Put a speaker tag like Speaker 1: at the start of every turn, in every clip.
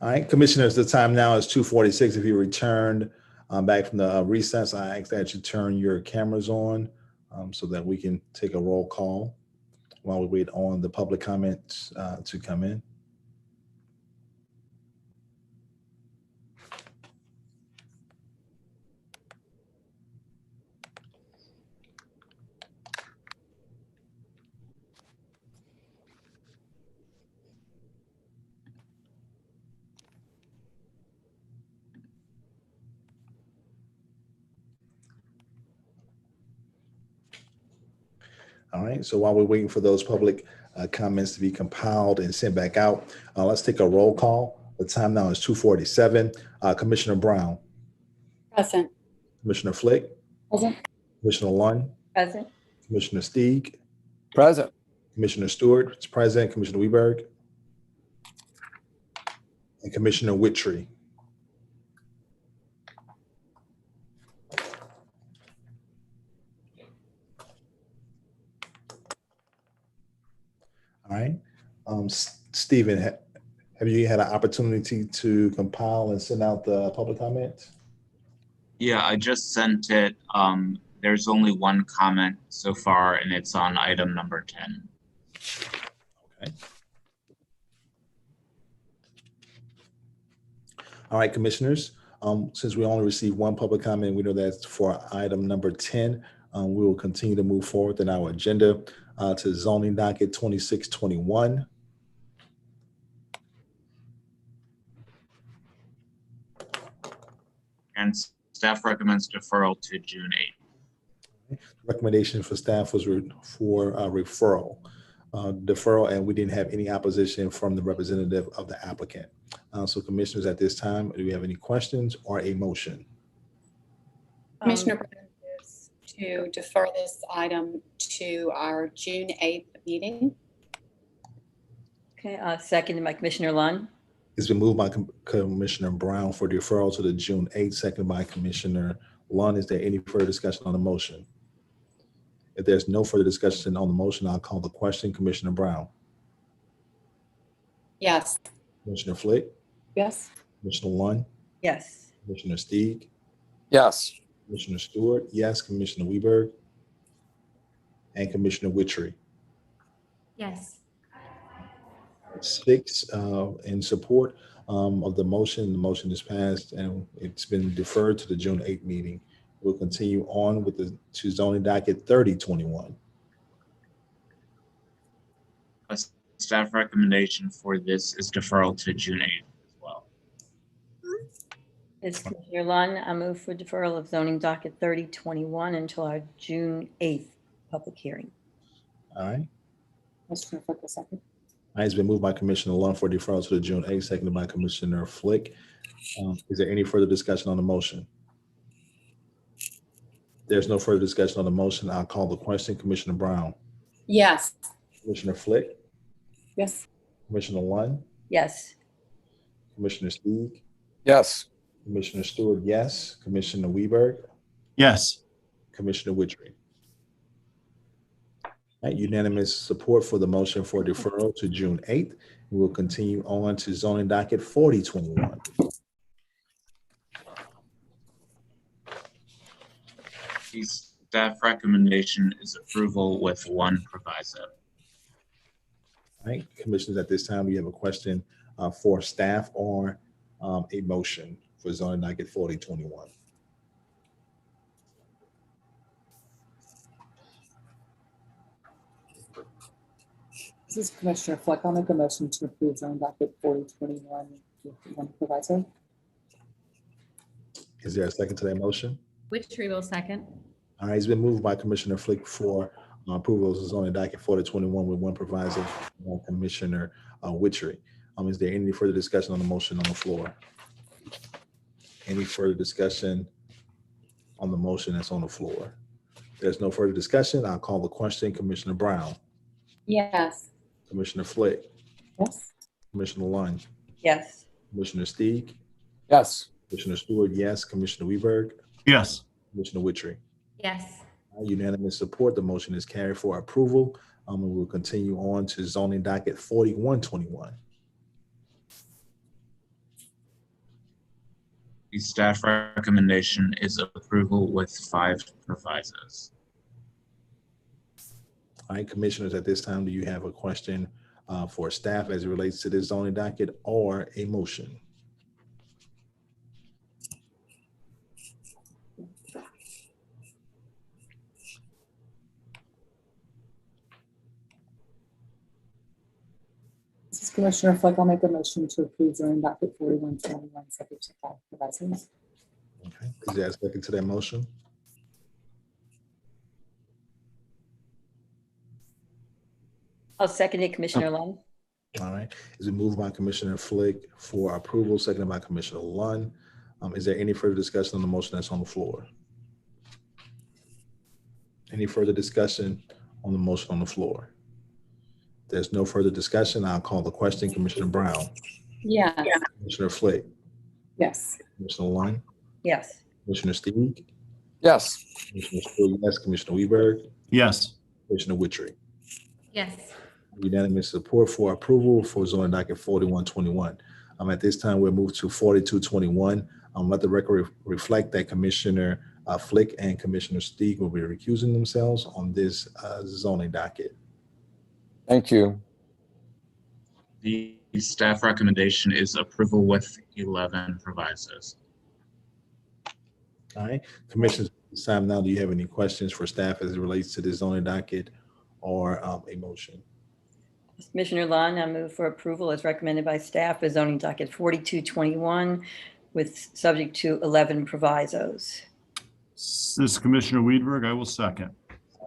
Speaker 1: All right, commissioners, the time now is 2:46. If you returned back from the recess, I ask that you turn your cameras on so that we can take a roll call while we wait on the public comments to come in. All right, so while we're waiting for those public comments to be compiled and sent back out, let's take a roll call. The time now is 2:47. Commissioner Brown.
Speaker 2: Present.
Speaker 1: Commissioner Flick.
Speaker 2: Present.
Speaker 1: Commissioner Lund.
Speaker 2: Present.
Speaker 1: Commissioner Steeg.
Speaker 3: Present.
Speaker 1: Commissioner Stewart is present. Commissioner Weberg. And Commissioner Whittree. All right. Stephen, have you had an opportunity to compile and send out the public comments?
Speaker 4: Yeah, I just sent it. There's only one comment so far, and it's on item number 10.
Speaker 1: Okay. All right, commissioners, since we only received one public comment, we know that's for item number 10. We will continue to move forward in our agenda to zoning docket 2621.
Speaker 4: And staff recommends deferral to June 8th.
Speaker 1: Recommendation for staff was for referral, deferral, and we didn't have any opposition from the representative of the applicant. So commissioners, at this time, do we have any questions or a motion?
Speaker 2: Commissioner Brown is to defer this item to our June 8th meeting.
Speaker 5: Okay, seconded by Commissioner Lund.
Speaker 1: It's been moved by Commissioner Brown for deferral to the June 8th, seconded by Commissioner Lund. Is there any further discussion on the motion? If there's no further discussion on the motion, I'll call the question. Commissioner Brown.
Speaker 2: Yes.
Speaker 1: Commissioner Flick.
Speaker 2: Yes.
Speaker 1: Commissioner Lund.
Speaker 5: Yes.
Speaker 1: Commissioner Steeg.
Speaker 3: Yes.
Speaker 1: Commissioner Stewart. Yes. Commissioner Weberg. And Commissioner Whittree.
Speaker 2: Yes.
Speaker 1: 6 in support of the motion. The motion is passed and it's been deferred to the June 8th meeting. We'll continue on with the zoning docket 3021.
Speaker 4: A staff recommendation for this is deferral to June 8th as well.
Speaker 5: It's Commissioner Lund. I move for deferral of zoning docket 3021 until our June 8th public hearing.
Speaker 1: All right.
Speaker 2: Commissioner Flick, a second.
Speaker 1: All right, it's been moved by Commissioner Lund for deferral to the June 8th, seconded by Commissioner Flick. Is there any further discussion on the motion? There's no further discussion on the motion. I'll call the question. Commissioner Brown.
Speaker 2: Yes.
Speaker 1: Commissioner Flick.
Speaker 2: Yes.
Speaker 1: Commissioner Lund.
Speaker 5: Yes.
Speaker 1: Commissioner Steeg.
Speaker 3: Yes.
Speaker 1: Commissioner Stewart, yes. Commissioner Weberg.
Speaker 3: Yes.
Speaker 1: Commissioner Whittree. All right, unanimous support for the motion for deferral to June 8th. We will continue on to zoning docket 4021.
Speaker 4: The staff recommendation is approval with one proviso.
Speaker 1: All right, commissioners, at this time, we have a question for staff or a motion for zoning docket 4021.
Speaker 6: This is Commissioner Fleck. I'll make a motion to approve zoning docket 4021 with one proviso.
Speaker 1: Is there a second to that motion?
Speaker 7: Whittree will second.
Speaker 1: All right, it's been moved by Commissioner Flick for approval of zoning docket 4021 with one proviso by Commissioner Whittree. Is there any further discussion on the motion on the floor? Any further discussion on the motion that's on the floor? There's no further discussion. I'll call the question. Commissioner Brown.
Speaker 2: Yes.
Speaker 1: Commissioner Flick.
Speaker 6: Yes.
Speaker 1: Commissioner Lund.
Speaker 5: Yes.
Speaker 1: Commissioner Steeg.
Speaker 3: Yes.
Speaker 1: Commissioner Stewart, yes. Commissioner Weberg.
Speaker 3: Yes.
Speaker 1: Commissioner Whittree.
Speaker 7: Yes.
Speaker 1: Unanimous support. The motion is carried for approval. And we'll continue on to zoning docket 4121.
Speaker 4: The staff recommendation is approval with 5 provisos.
Speaker 1: All right, commissioners, at this time, do you have a question for staff as it relates to this zoning docket or a motion?
Speaker 6: This is Commissioner Fleck. I'll make a motion to approve zoning docket 4121, subject to 5 provisos.
Speaker 1: Okay, is there a second to that motion?
Speaker 5: I'll second it, Commissioner Lund.
Speaker 1: All right, is it moved by Commissioner Flick for approval, seconded by Commissioner Lund? Is there any further discussion on the motion that's on the floor? Any further discussion on the motion on the floor? There's no further discussion. I'll call the question. Commissioner Brown,
Speaker 2: Yes.
Speaker 1: Commissioner Flick,
Speaker 6: Yes.
Speaker 1: Commissioner Lund,
Speaker 5: Yes.
Speaker 1: Commissioner Steve,
Speaker 3: Yes.
Speaker 1: Commissioner Steele, yes, Commissioner Weberg,
Speaker 3: Yes.
Speaker 1: Commissioner Witchery.
Speaker 7: Yes.
Speaker 1: Unanimous support for approval for zoning docket 4121. At this time, we'll move to 4221. Let the record reflect that Commissioner Flick and Commissioner Steele will be recusing themselves on this zoning docket.
Speaker 3: Thank you.
Speaker 4: The staff recommendation is approval with 11 provisos.
Speaker 1: All right, commissioners, this time now, do you have any questions for staff as it relates to this zoning docket or a motion?
Speaker 5: Commissioner Lund, I move for approval as recommended by staff for zoning docket 4221 with subject to 11 provisos.
Speaker 3: This is Commissioner Weidberg. I will second.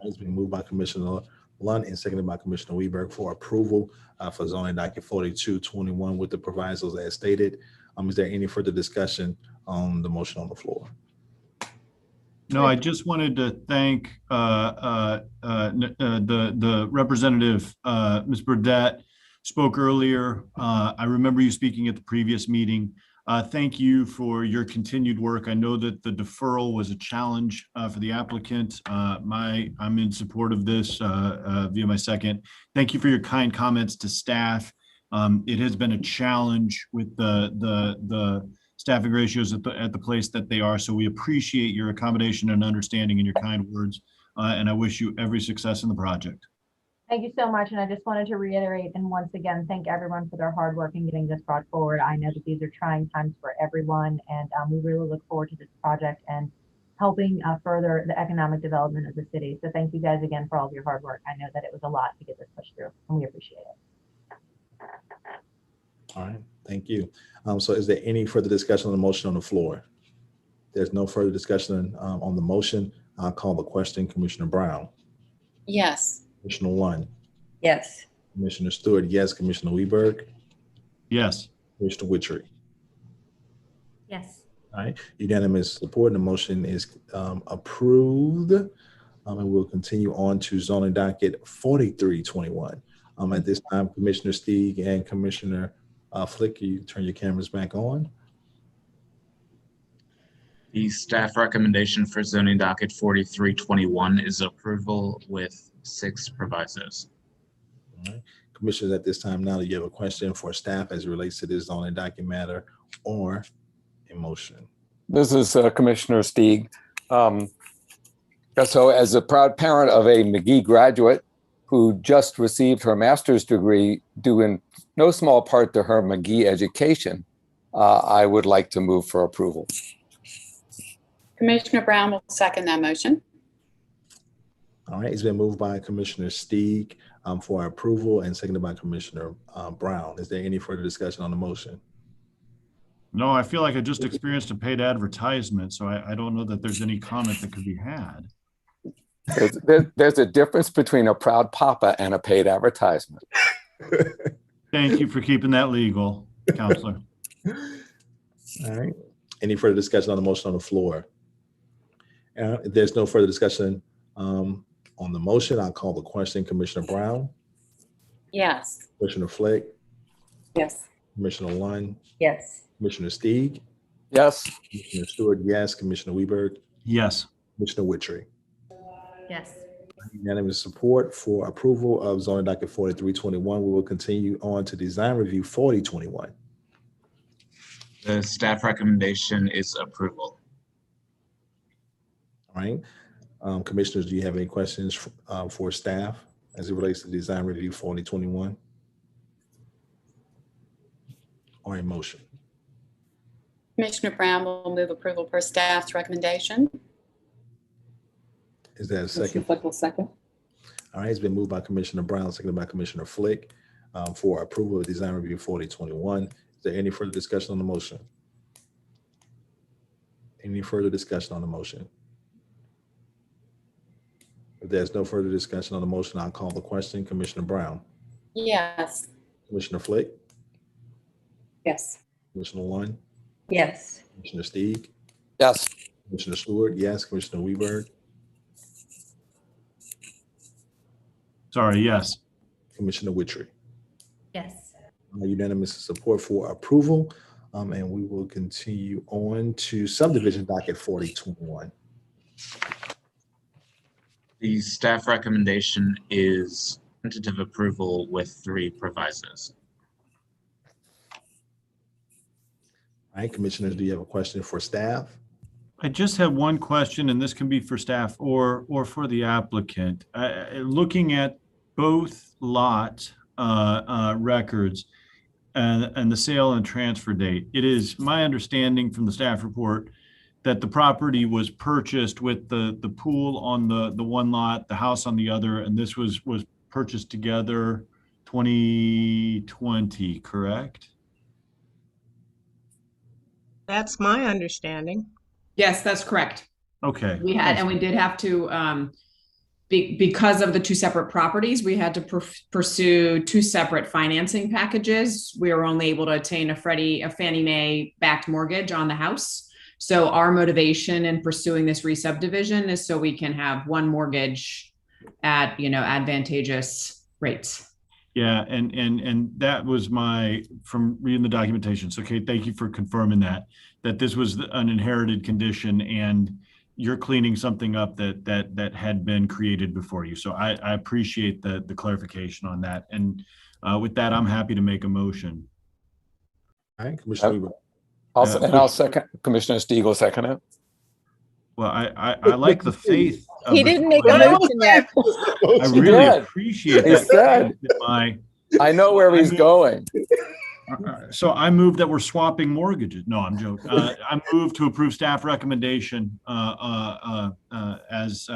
Speaker 1: It's been moved by Commissioner Lund and seconded by Commissioner Weberg for approval for zoning docket 4221 with the provisos as stated. Is there any further discussion on the motion on the floor?
Speaker 3: No, I just wanted to thank the representative, Ms. Burdette spoke earlier. I remember you speaking at the previous meeting. Thank you for your continued work. I know that the deferral was a challenge for the applicant. I'm in support of this via my second. Thank you for your kind comments to staff. It has been a challenge with the staffing ratios at the place that they are. So we appreciate your accommodation and understanding and your kind words. And I wish you every success in the project.
Speaker 8: Thank you so much. And I just wanted to reiterate and once again, thank everyone for their hard work in getting this brought forward. I know that these are trying times for everyone, and we really look forward to this project and helping further the economic development of the city. So thank you guys again for all of your hard work. I know that it was a lot to get this pushed through, and we appreciate it.
Speaker 1: All right, thank you. So is there any further discussion on the motion on the floor? There's no further discussion on the motion. I'll call the question. Commissioner Brown,
Speaker 2: Yes.
Speaker 1: Commissioner Lund,
Speaker 5: Yes.
Speaker 1: Commissioner Stewart, yes, Commissioner Weberg,
Speaker 3: Yes.
Speaker 1: Commissioner Witchery.
Speaker 7: Yes.
Speaker 1: All right, unanimous support, and the motion is approved. And we'll continue on to zoning docket 4321. At this time, Commissioner Steele and Commissioner Flick, you turn your cameras back on.
Speaker 4: The staff recommendation for zoning docket 4321 is approval with 6 provisos.
Speaker 1: All right. Commissioners, at this time now, do you have a question for staff as it relates to this zoning docket matter or a motion?
Speaker 3: This is Commissioner Steig. So as a proud parent of a McGee graduate who just received her master's degree due in no small part to her McGee education, I would like to move for approval.
Speaker 2: Commissioner Brown will second that motion.
Speaker 1: All right, it's been moved by Commissioner Steig for approval and seconded by Commissioner Brown. Is there any further discussion on the motion?
Speaker 3: No, I feel like I just experienced a paid advertisement, so I don't know that there's any comment that could be had. There's a difference between a proud papa and a paid advertisement.
Speaker 1: Thank
Speaker 3: Thank you for keeping that legal, Counselor.
Speaker 1: All right. Any further discussion on the motion on the floor? If there's no further discussion on the motion, I'll call the question. Commissioner Brown,
Speaker 2: Yes.
Speaker 1: Commissioner Flick,
Speaker 6: Yes.
Speaker 1: Commissioner Lund,
Speaker 5: Yes.
Speaker 1: Commissioner Steig,
Speaker 3: Yes.
Speaker 1: Commissioner Stewart, yes, Commissioner Weberg,
Speaker 3: Yes.
Speaker 1: Commissioner Witchery.
Speaker 7: Yes.
Speaker 1: Unanimous support for approval of zoning docket 4321. We will continue on to design review 4021.
Speaker 4: The staff recommendation is approval.
Speaker 1: All right. Commissioners, do you have any questions for staff as it relates to Design Review 4021? Or a motion?
Speaker 2: Commissioner Brown will move approval per staff's recommendation.
Speaker 1: Is there a
Speaker 6: Commissioner
Speaker 1: second?
Speaker 6: Flick will second.
Speaker 1: All right, it's been moved by Commissioner Brown, seconded by Commissioner Flick for approval of Design Review 4021. Is there any further discussion on the motion? Any further discussion on the motion? If there's no further discussion on the motion, I'll call the question. Commissioner Brown,
Speaker 2: Yes.
Speaker 1: Commissioner Flick,
Speaker 6: Yes.
Speaker 1: Commissioner Lund,
Speaker 5: Yes.
Speaker 1: Commissioner Steig,
Speaker 9: Yes.
Speaker 1: Commissioner Stewart, yes, Commissioner Weberg,
Speaker 3: Sorry, yes.
Speaker 1: Commissioner Witry.
Speaker 7: Yes.
Speaker 1: Unanimous support for approval. And we will continue on to subdivision docket 4021.
Speaker 4: The staff recommendation is tentative approval with 3 provisos.
Speaker 1: All right, commissioners, do you have a question for staff?
Speaker 3: I just have one question, and this can be for staff or for the applicant. Looking at both lot records and the sale and transfer date, it is my understanding from the staff report that the property was purchased with the pool on the one lot, the house on the other, and this was purchased together 2020, correct?
Speaker 10: That's my understanding.
Speaker 11: Yes, that's correct.
Speaker 3: Okay.
Speaker 11: We did have to, because of the 2 separate properties, we had to pursue 2 separate financing packages. We were only able to obtain a Fannie Mae backed mortgage on the house. So our motivation in pursuing this re-subdivision is so we can have one mortgage at, advantageous rates.
Speaker 3: Yeah, and that was from reading the documentation. So, okay, thank you for confirming that this was an inherited condition and you're cleaning something up that had been created before you. So I appreciate the clarification on that. And with that, I'm happy to make a motion.
Speaker 1: All right, Commissioner Weber.
Speaker 9: I'll second, Commissioner Steig will second it.
Speaker 3: Well, I like the faith.
Speaker 5: He didn't make a motion yet.
Speaker 3: I really appreciate
Speaker 9: He
Speaker 3: that.
Speaker 9: said. I know where he's going.
Speaker 3: So I move that we're swapping mortgages. No, I'm joking. I move to approve staff recommendation as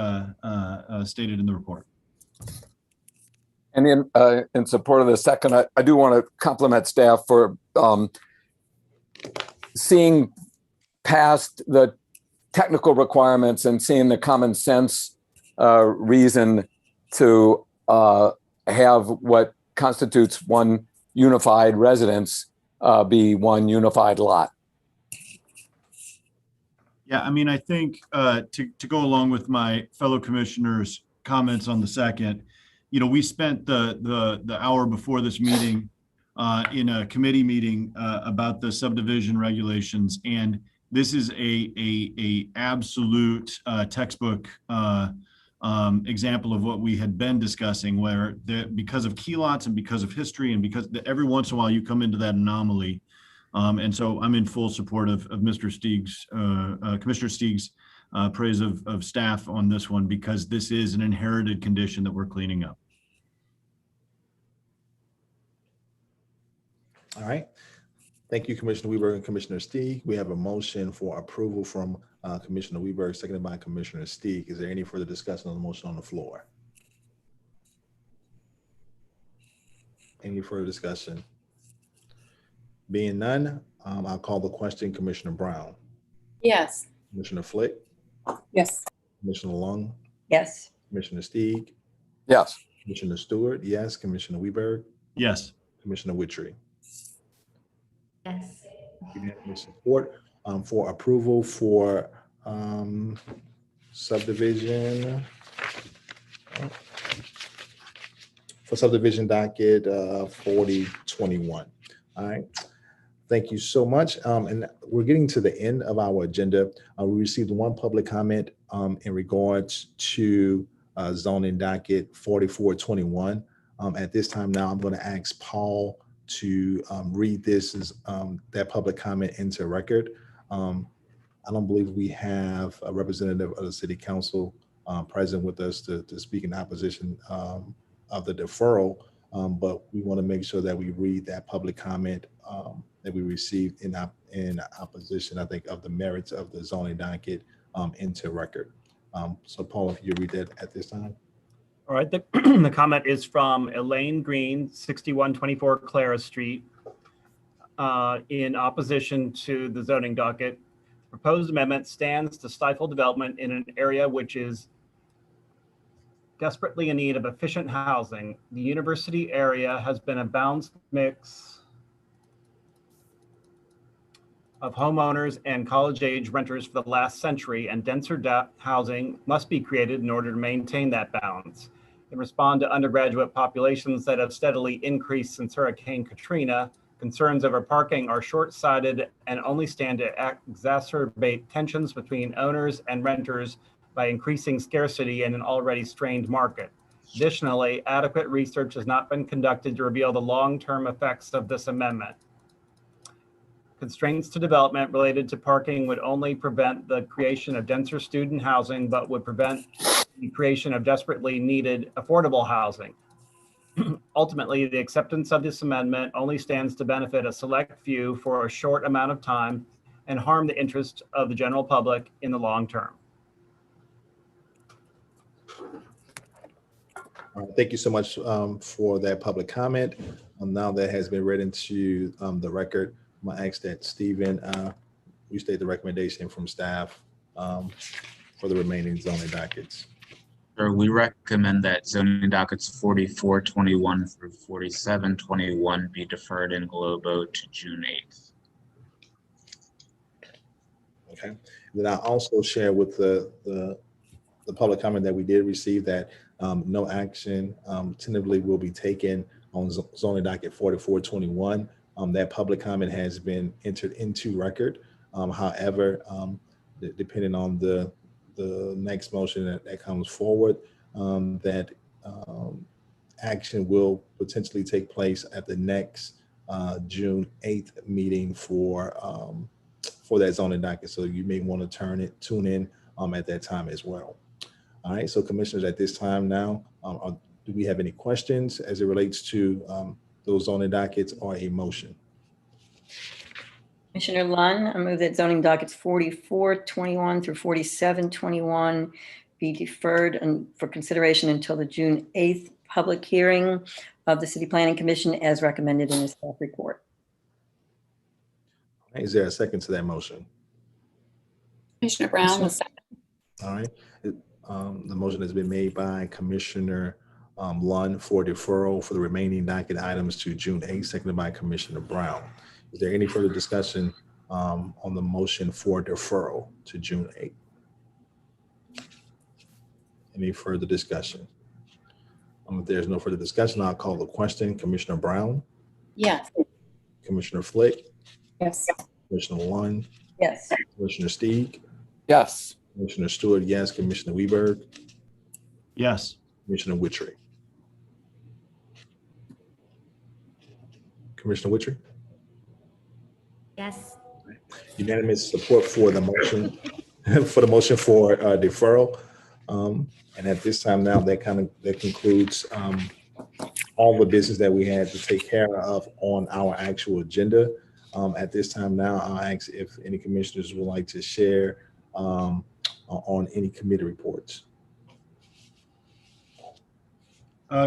Speaker 3: stated in the report.
Speaker 9: And in support of the second, I do want to compliment staff for seeing past the technical requirements and seeing the common sense reason to have what constitutes one unified residence be one unified lot.
Speaker 3: Yeah, I mean, I think to go along with my fellow commissioners' comments on the second, we spent the hour before this meeting in a committee meeting about the subdivision regulations, and this is a absolute textbook example of what we had been discussing, where because of key lots and because of history and because every once in a while you come into that anomaly. And so I'm in full support of Mr. Steig's, Commissioner Steig's praise of staff on this one, because this is an inherited condition that we're cleaning up.
Speaker 1: All right. Thank you, Commissioner Weber and Commissioner Steig. We have a motion for approval from Commissioner Weber, seconded by Commissioner Steig. Is there any further discussion on the motion on the floor? Any further discussion? Being none, I'll call the question. Commissioner Brown,
Speaker 2: Yes.
Speaker 1: Commissioner Flick,
Speaker 6: Yes.
Speaker 1: Commissioner Long,
Speaker 5: Yes.
Speaker 1: Commissioner Steig,
Speaker 9: Yes.
Speaker 1: Commissioner Stewart, yes, Commissioner Weber,
Speaker 3: Yes.
Speaker 1: Commissioner Witry.
Speaker 7: Yes.
Speaker 1: Unanimous support for approval for subdivision docket 4021. All right. Thank you so much. And we're getting to the end of our agenda. We received one public comment in regards to zoning docket 4421. At this time now, I'm going to ask Paul to read this as that public comment into record. I don't believe we have a representative of the city council present with us to speak in opposition of the deferral, but we want to make sure that we read that public comment that we received in opposition, I think, of the merits of the zoning docket into record. So Paul, if you read that at this time.
Speaker 12: All right, the comment is from Elaine Green, 6124 Clara Street, in opposition to the zoning docket. Proposed amendment stands to stifle development in an area which is desperately in need of efficient housing. The university area has been a balanced mix of homeowners and college-age renters for the last century, and denser housing must be created in order to maintain that balance and respond to undergraduate populations that have steadily increased since Hurricane Katrina. Concerns over parking are short-sighted and only stand to exacerbate tensions between owners and renters by increasing scarcity in an already strained market. Additionally, adequate research has not been conducted to reveal the long-term effects of this amendment. Constraints to development related to parking would only prevent the creation of denser student housing, but would prevent the creation of desperately needed affordable housing. Ultimately, the acceptance of this amendment only stands to benefit a select few for a short amount of time and harm the interest of the general public in the long term.
Speaker 1: Thank you so much for that public comment. Now that has been read into the record, I'm gonna ask that Stephen, you state the recommendation from staff for the remaining zoning dockets.
Speaker 4: Sure, we recommend that zoning dockets 4421 through 4721 be deferred in globo to June 8th.
Speaker 1: Okay. Then I also share with the public comment that we did receive that no action tentatively will be taken on zoning docket 4421. That public comment has been entered into record. However, depending on the next motion that comes forward, that action will potentially take place at the next June 8th meeting for that zoning docket. So you may want to tune in at that time as well. All right, so commissioners, at this time now, do we have any questions as it relates to those zoning dockets or a motion?
Speaker 5: Commissioner Lunn, I move that zoning dockets 4421 through 4721 be deferred for consideration until the June 8th public hearing of the City Planning Commission as recommended in the staff report.
Speaker 1: Is there a second to that motion?
Speaker 2: Commissioner Brown will second.
Speaker 1: All right. The motion has been made by Commissioner Lunn for deferral for the remaining docket items to June 8th, seconded by Commissioner Brown. Is there any further discussion on the motion for deferral to June 8th? Any further discussion? If there's no further discussion, I'll call the question. Commissioner Brown?
Speaker 2: Yes.
Speaker 1: Commissioner Flick?
Speaker 6: Yes.
Speaker 1: Commissioner Lunn?
Speaker 5: Yes.
Speaker 1: Commissioner Steig?
Speaker 9: Yes.
Speaker 1: Commissioner Stewart, yes. Commissioner Weberg?
Speaker 3: Yes.
Speaker 1: Commissioner Witry? Commissioner Witry?
Speaker 7: Yes.
Speaker 1: Unanimous support for the motion for deferral. And at this time now, that concludes all the business that we had to take care of on our actual agenda. At this time now, I'll ask if any commissioners would like to share on any committee reports.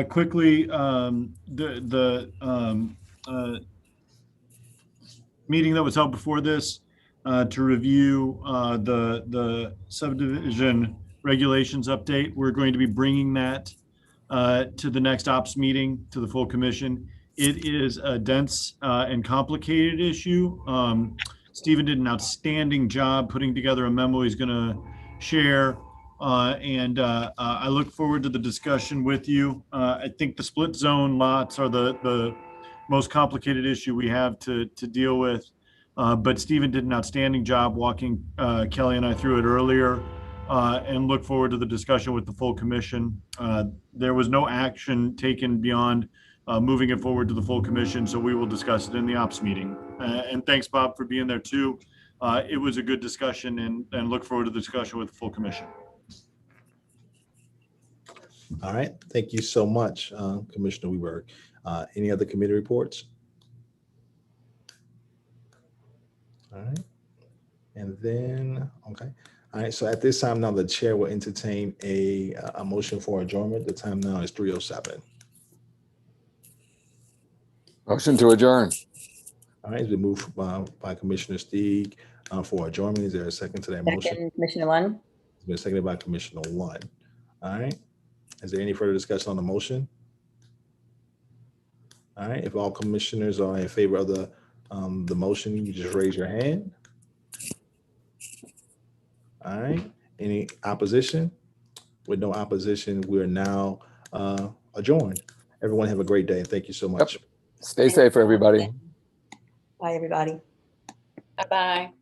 Speaker 3: Quickly, the meeting that was held before this to review the subdivision regulations update. We're going to be bringing that to the next ops meeting to the full commission. It is a dense and complicated issue. Stephen did an outstanding job putting together a memo he's going to share. I look forward to the discussion with you. I think the split zone lots are the most complicated issue we have to deal with. But Stephen did an outstanding job walking Kelly and I through it earlier, and look forward to the discussion with the full commission. There was no action taken beyond moving it forward to the full commission. So we will discuss it in the ops meeting. And thanks, Bob, for being there too. It was a good discussion and look forward to the discussion with the full commission.
Speaker 1: All right, thank you so much, Commissioner Weberg. Any other committee reports? All right, and then, okay. All right, so at this time now, the chair will entertain a motion for adjournment. The time now is 3:07.
Speaker 9: Motion to adjourn.
Speaker 1: All right, it's been moved by Commissioner Stieg for adjournment. Is there a second to that motion?
Speaker 5: Second, Commissioner Lund.
Speaker 1: It's been seconded by Commissioner Lund. All right, is there any further discussion on the motion? All right, if all commissioners are in favor of the motion, you just raise your hand. All right, any opposition? With no opposition, we're now adjourned. Everyone have a great day. Thank you so much.
Speaker 9: Stay safe, everybody.
Speaker 5: Bye, everybody.
Speaker 2: Bye-bye.